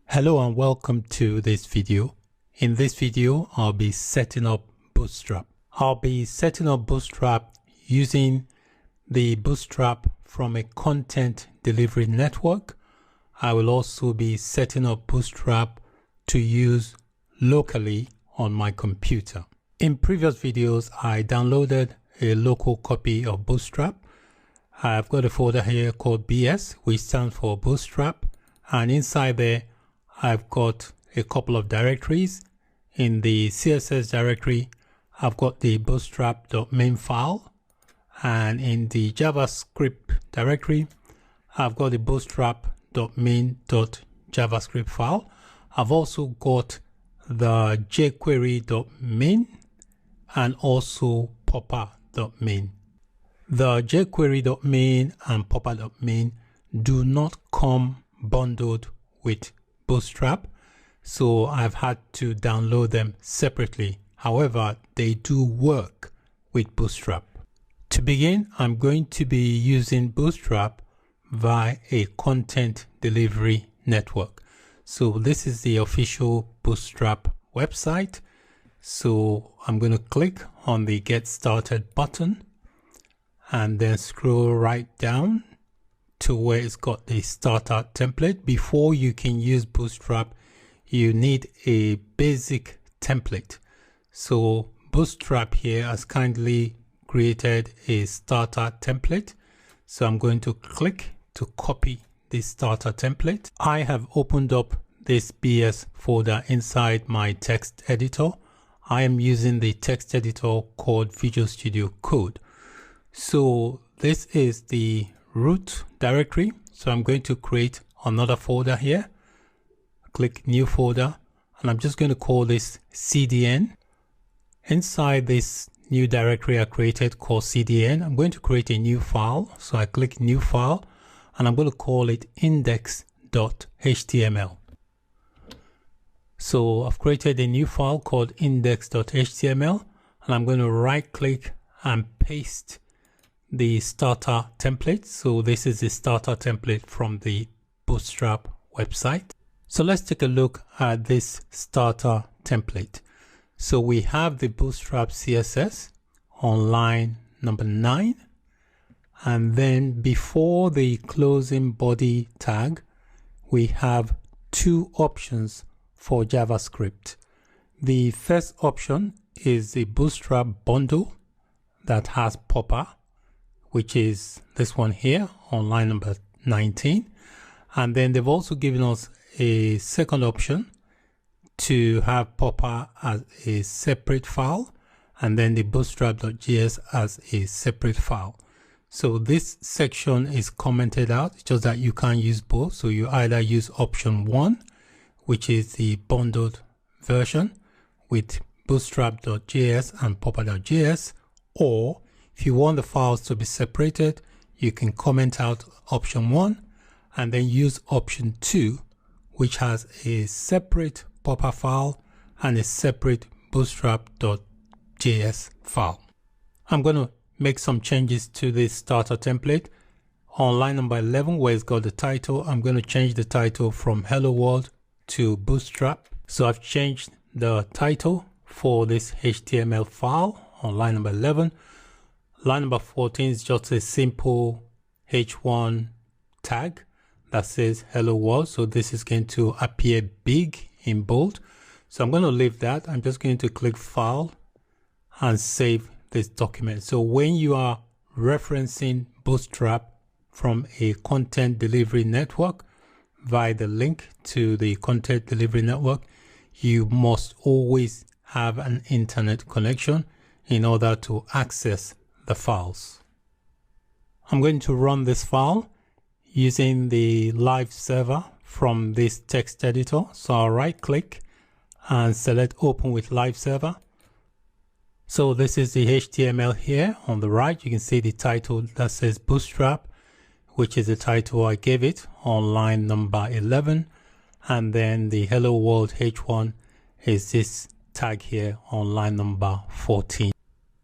Hello and welcome to this video. In this video, I'll be setting up Bootstrap. I'll be setting up Bootstrap using the Bootstrap from a content delivery network. I will also be setting up Bootstrap to use locally on my computer. In previous videos, I downloaded a local copy of Bootstrap. I've got a folder here called BS, which stands for Bootstrap, and inside there I've got a couple of directories. In the CSS directory, I've got the bootstrap.main file, and in the JavaScript directory, I've got the bootstrap.main.javascript file. I've also got the jquery.main and also popper.main. The jquery.main and popper.main do not come bundled with Bootstrap, so I've had to download them separately. However, they do work with Bootstrap. To begin, I'm going to be using Bootstrap via a content delivery network. So this is the official Bootstrap website. So I'm going to click on the Get Started button and then scroll right down to where it's got the starter template. Before you can use Bootstrap, you need a basic template. So Bootstrap here has kindly created a starter template. So I'm going to click to copy this starter template. I have opened up this BS folder inside my text editor. I am using the text editor called Visual Studio Code. So this is the root directory. So I'm going to create another folder here. Click new folder, and I'm just going to call this CDN. Inside this new directory I created called CDN, I'm going to create a new file. So I click new file, and I'm going to call it index.html. So I've created a new file called index.html, and I'm going to right click and paste the starter template. So this is the starter template from the Bootstrap website. So let's take a look at this starter template. So we have the Bootstrap CSS on line number 9, and then before the closing body tag, we have two options for JavaScript. The first option is the Bootstrap bundle that has popper, which is this one here on line number 19. And then they've also given us a second option to have popper as a separate file, and then the bootstrap.js as a separate file. So this section is commented out, it's just that you can't use both. So you either use option 1, which is the bundled version with bootstrap.js and popper.js, or if you want the files to be separated, you can comment out option 1 and then use option 2, which has a separate popper file and a separate bootstrap.js file. I'm going to make some changes to this starter template. On line number 11, where it's got the title, I'm going to change the title from Hello World to Bootstrap. So I've changed the title for this HTML file on line number 11. Line number 14 is just a simple H1 tag that says Hello World. So this is going to appear big in bold. So I'm going to leave that. I'm just going to click File and save this document. So when you are referencing Bootstrap from a content delivery network via the link to the content delivery network, you must always have an internet connection in order to access the files. I'm going to run this file using the live server from this text editor. So I'll right click and select open with live server. So this is the HTML here on the right. You can see the title that says Bootstrap, which is the title I gave it on line number 11. And then the Hello World H1 is this tag here on line number 14.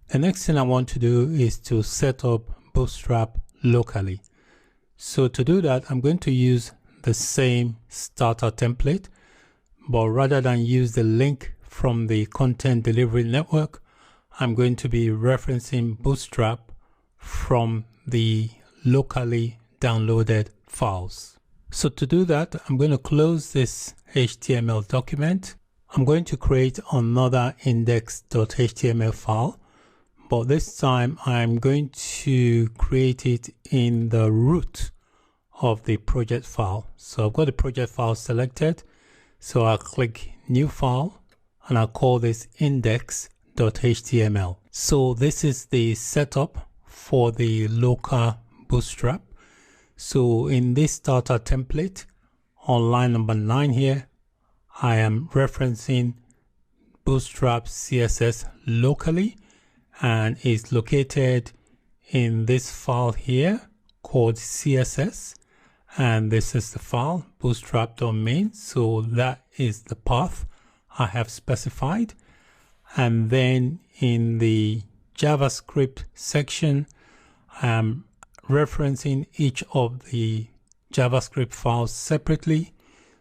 The next thing I want to do is to set up Bootstrap locally. So to do that, I'm going to use the same starter template, but rather than use the link from the content delivery network, I'm going to be referencing Bootstrap from the locally downloaded files. So to do that, I'm going to close this HTML document. I'm going to create another index.html file, but this time I'm going to create it in the root of the project file. So I've got the project file selected. So I'll click new file and I'll call this index.html. So this is the setup for the local Bootstrap. So in this starter template on line number 9 here, I am referencing Bootstrap CSS locally, and it's located in this file here called CSS, and this is the file bootstrap.main. So that is the path I have specified. And then in the JavaScript section, I'm referencing each of the JavaScript files separately.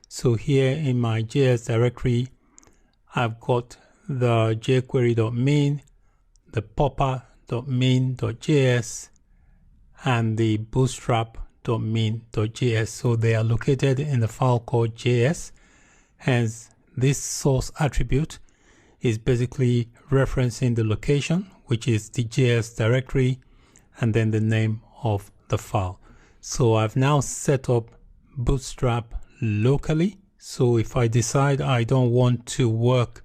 So here in my JS directory, I've got the jQuery.main, the popper.main.js, and the bootstrap.main.js. So they are located in the file called JS. Hence, this source attribute is basically referencing the location, which is the JS directory, and then the name of the file. So I've now set up Bootstrap locally. So if I decide I don't want to work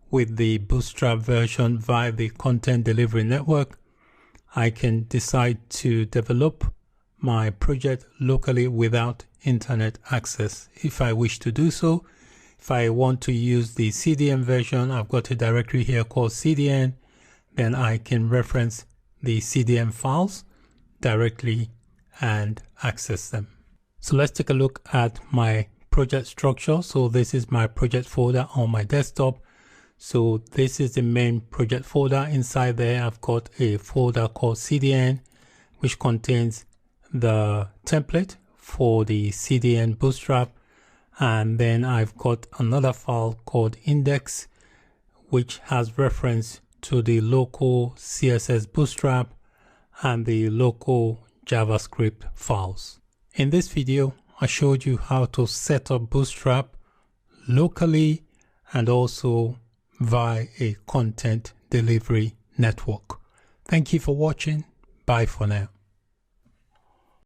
with the Bootstrap version via the content delivery network, I can decide to develop my project locally without internet access if I wish to do so. If I want to use the CDN version, I've got a directory here called CDN, then I can reference the CDN files directly and access them. So let's take a look at my project structure. So this is my project folder on my desktop. So this is the main project folder. Inside there, I've got a folder called CDN, which contains the template for the CDN Bootstrap. And then I've got another file called index, which has reference to the local CSS Bootstrap and the local JavaScript files. In this video, I showed you how to set up Bootstrap locally and also via a content delivery network. Thank you for watching. Bye for now.